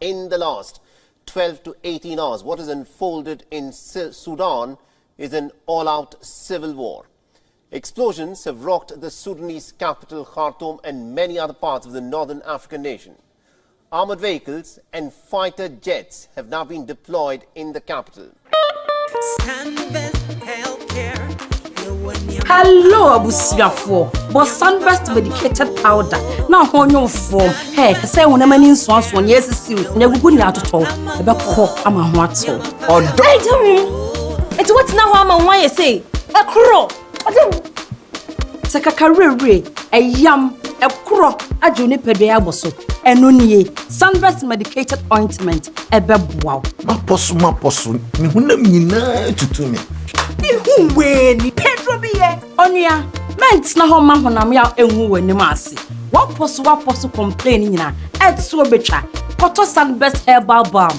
in the last 12 to 18 hours, what has unfolded in Sudan is an all-out civil war. Explosions have rocked the Sudanese capital, Khartoum, and many other parts of the northern African nation. Armored vehicles and fighter jets have now been deployed in the capital. Hello, Abusiafo. But Sunburst medicated powder. Now, on your form. Hey, say when a man in swans one years is you. Never good out at all. About cock, I'm a what so. Or don't. It's what now I'm on why you say. A crow. Sakakarere, a yam, a crow, a juniper de aboso. And only Sunburst medicated ointment. A bebwao. Maposu. Nihuna to me. Who when Pedro be Onia, meant na home man when I'm out and who in the massy. What posu complaining na at so betra, Cotto Sunburst herbal balm.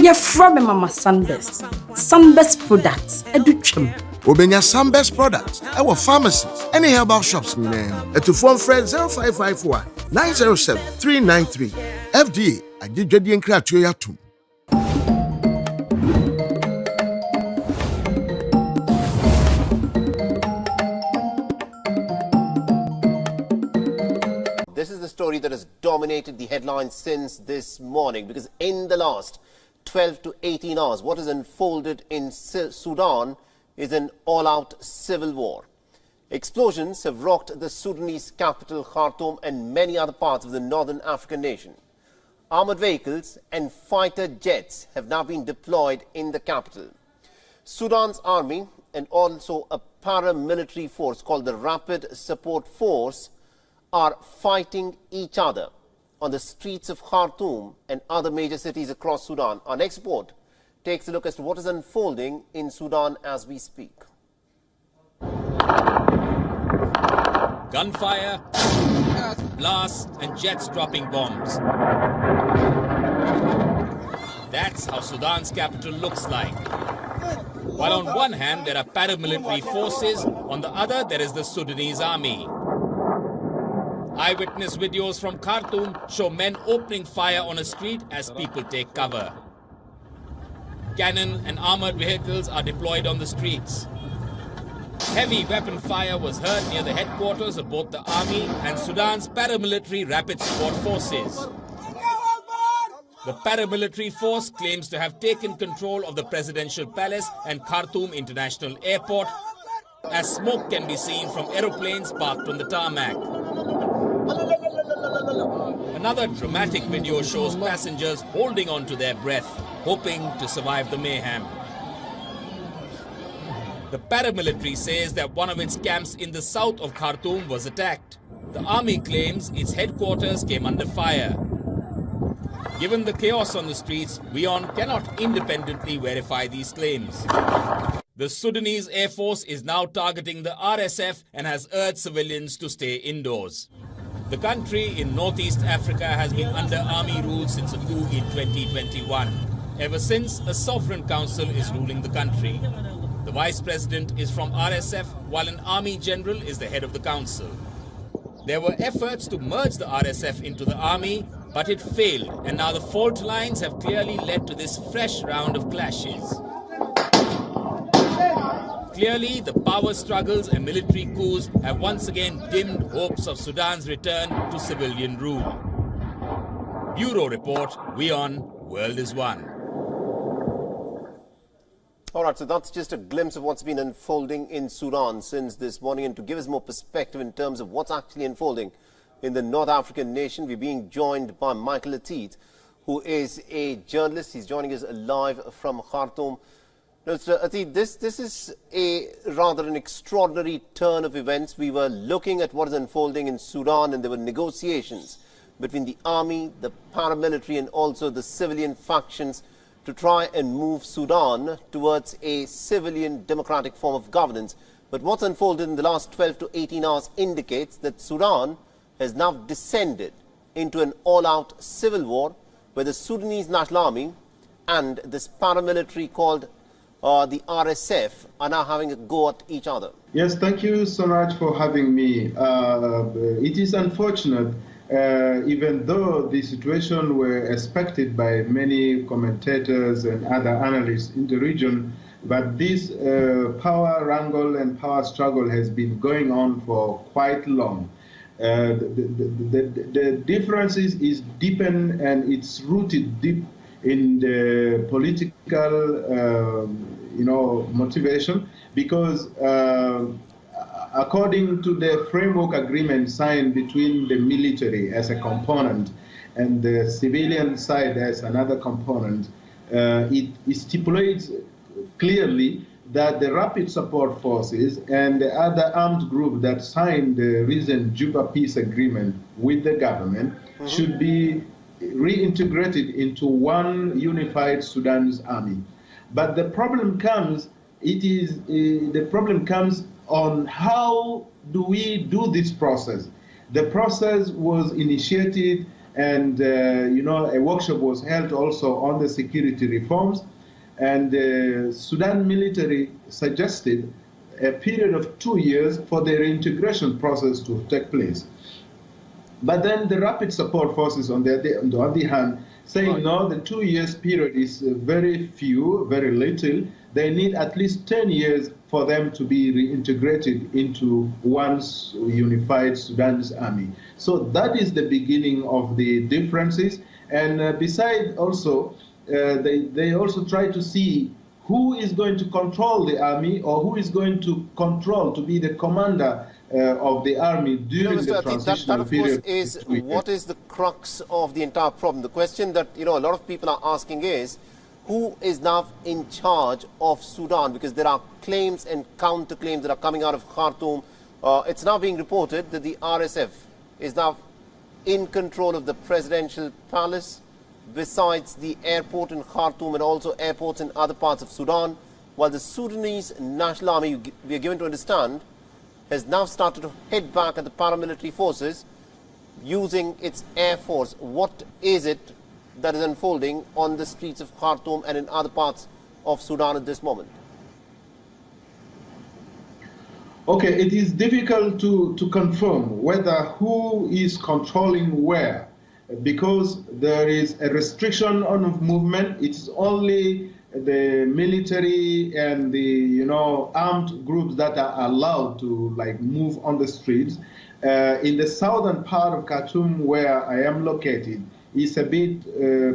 You're from Mama Sunburst products, a duchum. Obenya Sunburst products, our pharmacies, any herbal shops in name. To phone friend 0551 907 393. FDA, I did Jadi and Kratuyatum. This is the story that has dominated the headlines since this morning, because in the last 12 to 18 hours, what has unfolded in Sudan is an all-out civil war. Explosions have rocked the Sudanese capital, Khartoum, and many other parts of the northern African nation. Armored vehicles and fighter jets have now been deployed in the capital. Sudan's army and also a paramilitary force called the Rapid Support Force are fighting each other on the streets of Khartoum and other major cities across Sudan. Our next report takes a look as to what is unfolding in Sudan as we speak. Gunfire, blasts, and jets dropping bombs. That's how Sudan's capital looks like. While on one hand there are paramilitary forces, on the other there is the Sudanese army. Eyewitness videos from Khartoum show men opening fire on a street as people take cover. Cannon and armored vehicles are deployed on the streets. Heavy weapon fire was heard near the headquarters of both the army and Sudan's paramilitary rapid support forces. The paramilitary force claims to have taken control of the presidential palace and Khartoum International Airport, as smoke can be seen from aeroplanes parked on the tarmac. Another dramatic video shows passengers holding on to their breath, hoping to survive the mayhem. The paramilitary says that one of its camps in the south of Khartoum was attacked. The army claims its headquarters came under fire. Given the chaos on the streets, WION cannot independently verify these claims. The Sudanese Air Force is now targeting the RSF and has urged civilians to stay indoors. The country in Northeast Africa has been under army rule since a coup in 2021. Ever since, a sovereign council is ruling the country. The vice president is from RSF, while an army general is the head of the council. There were efforts to merge the RSF into the army, but it failed, and now the fault lines have clearly led to this fresh round of clashes. Clearly, the power struggles and military coups have once again dimmed hopes of Sudan's return to civilian rule. Bureau Report, WION, World is One. All right, so that's just a glimpse of what's been unfolding in Sudan since this morning. And to give us more perspective in terms of what's actually unfolding in the North African nation, we're being joined by Michael Atit, who is a journalist. He's joining us live from Khartoum. Mr. Atit, this is a rather an extraordinary turn of events. We were looking at what is unfolding in Sudan, and there were negotiations between the army, the paramilitary, and also the civilian factions to try and move Sudan towards a civilian democratic form of governance. But what's unfolded in the last 12 to 18 hours indicates that Sudan has now descended into an all-out civil war where the Sudanese National Army and this paramilitary called the RSF are now having a go at each other. Yes, thank you so much for having me. It is unfortunate even though the situation were expected by many commentators and other analysts in the region, but this power wrangle and power struggle has been going on for quite long. The differences is deepened and it's rooted deep in the political, motivation, because according to the framework agreement signed between the military as a component and the civilian side as another component, it stipulates clearly that the Rapid Support Forces and the other armed group that signed the recent Juba Peace Agreement with the government should be reintegrated into one unified Sudanese army. But the problem comes, on how do we do this process. The process was initiated and a workshop was held also on the security reforms, and the Sudan military suggested a period of 2 years for the reintegration process to take place. But then the Rapid Support Forces, on the other hand, saying no, the 2 years period is very few, very little. They need at least 10 years for them to be reintegrated into one unified Sudanese army. So that is the beginning of the differences. And besides also, they also try to see who is going to control the army, or who is going to control, to be the commander of the army during the transitional period. That, of course, is what is the crux of the entire problem. The question that a lot of people are asking is, who is now in charge of Sudan? Because there are claims and counterclaims that are coming out of Khartoum. It's now being reported that the RSF is now in control of the presidential palace, besides the airport in Khartoum and also airports in other parts of Sudan, while the Sudanese National Army, we are given to understand, has now started to hit back at the paramilitary forces using its air force. What is it that is unfolding on the streets of Khartoum and in other parts of Sudan at this moment? Okay, it is difficult to confirm whether who is controlling where, because there is a restriction on movement. It's only the military and the armed groups that are allowed to move on the streets. In the southern part of Khartoum, where I am located, it's a bit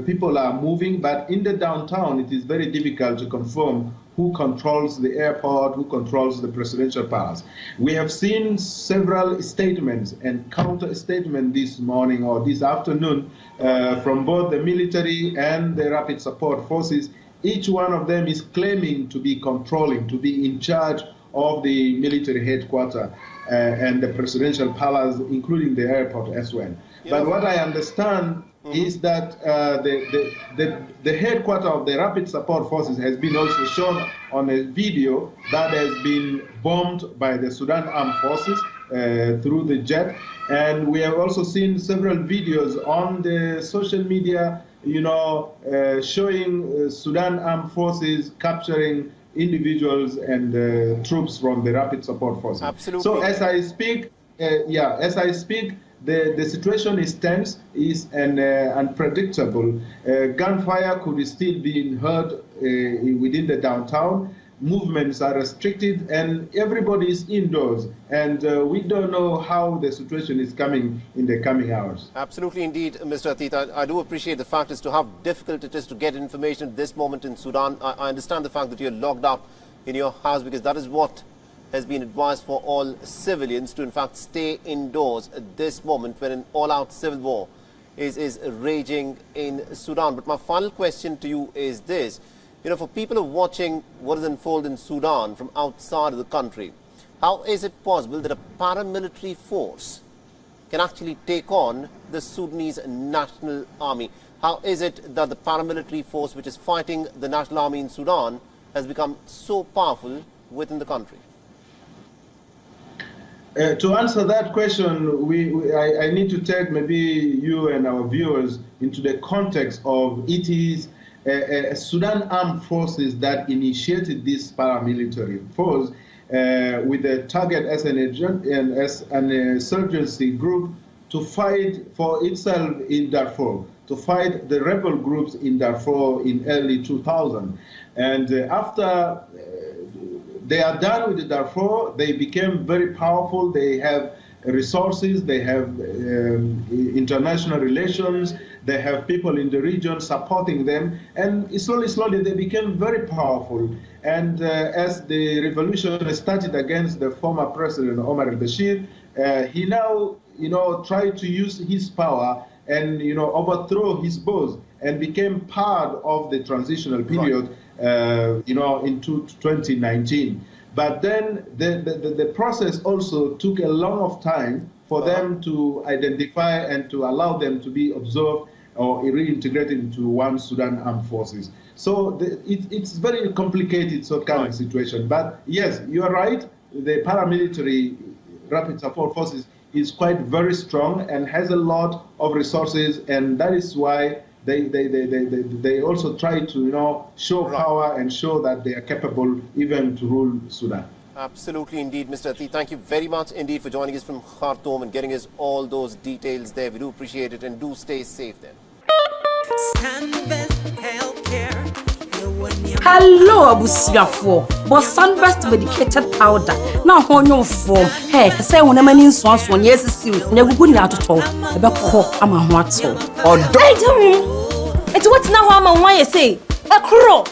people are moving, but in the downtown it is very difficult to confirm who controls the airport, who controls the presidential palace. We have seen several statements and counter statements this morning or this afternoon from both the military and the Rapid Support Forces. Each one of them is claiming to be controlling, to be in charge of the military headquarters and the presidential palace, including the airport as well. But what I understand is that the headquarters of the Rapid Support Forces has been also shown on a video that has been bombed by the Sudan Armed Forces through the jet. And we have also seen several videos on the social media, showing Sudan Armed Forces capturing individuals and troops from the Rapid Support Forces. Absolutely. So as I speak, the situation is tense, and unpredictable. Gunfire could still be heard within the downtown. Movements are restricted, and everybody is indoors. And we don't know how the situation is coming in the coming hours. Absolutely, indeed, Mr. Atit. I do appreciate the fact as to how difficult it is to get information at this moment in Sudan. I understand the fact that you're locked up in your house, because that is what has been advised for all civilians, to in fact stay indoors at this moment when an all-out civil war is raging in Sudan. But my final question to you is this. For people who are watching what is unfolding in Sudan from outside of the country, how is it possible that a paramilitary force can actually take on the Sudanese National Army? How is it that the paramilitary force which is fighting the National Army in Sudan has become so powerful within the country? To answer that question, I need to take maybe you and our viewers into the context of it is Sudan Armed Forces that initiated this paramilitary force with a target as an insurgency group to fight for itself in Darfur, to fight the rebel groups in Darfur in early 2000. And after they are done with the Darfur, they became very powerful. They have resources, they have international relations, they have people in the region supporting them, and slowly they became very powerful. And as the revolution started against the former president Omar al-Bashir, he now, tried to use his power and, overthrow his boss and became part of the transitional period, into 2019. But then the process also took a long of time for them to identify and to allow them to be observed or reintegrated into one Sudan armed forces. So it's very complicated kind of situation. But yes, you are right. The paramilitary rapid support forces is quite very strong and has a lot of resources, and that is why they also try to show power and show that they are capable even to rule Sudan. Absolutely indeed, Mr. Ateet. Thank you very much indeed for joining us from Khartoum and getting us all those details there. We do appreciate it, and do stay safe there. Hello, Abusiafo. But Sunburst medicated powder. Now, on your form. Hey, say when a man in swans one years is still never good out at all. About cock, I'm a what so. Or don't. It's what now I'm on why you say. A crow.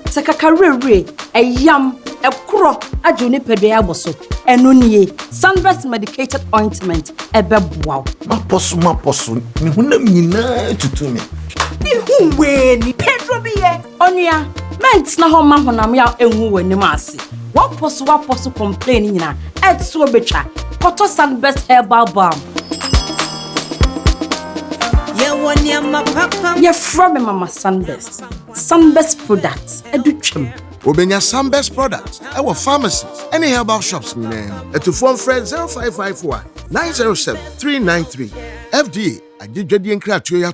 Take a career, a yam, a crow, a juniper bosso, and nunye. Sunburst medicated ointment, a bebwao. Maposu, to me. Pedro Biye, Onia, Ments na home man am ya enwu ni masi. Waposu complaining na et so betra. Koto Sunburst herbal balm. Ye from Mama Sunburst. Sunburst products educhem. Obenya Sunburst products our pharmacies, any herbal shops at to phone friend 0551 907 393 FDA. I did Jedi and Kratia.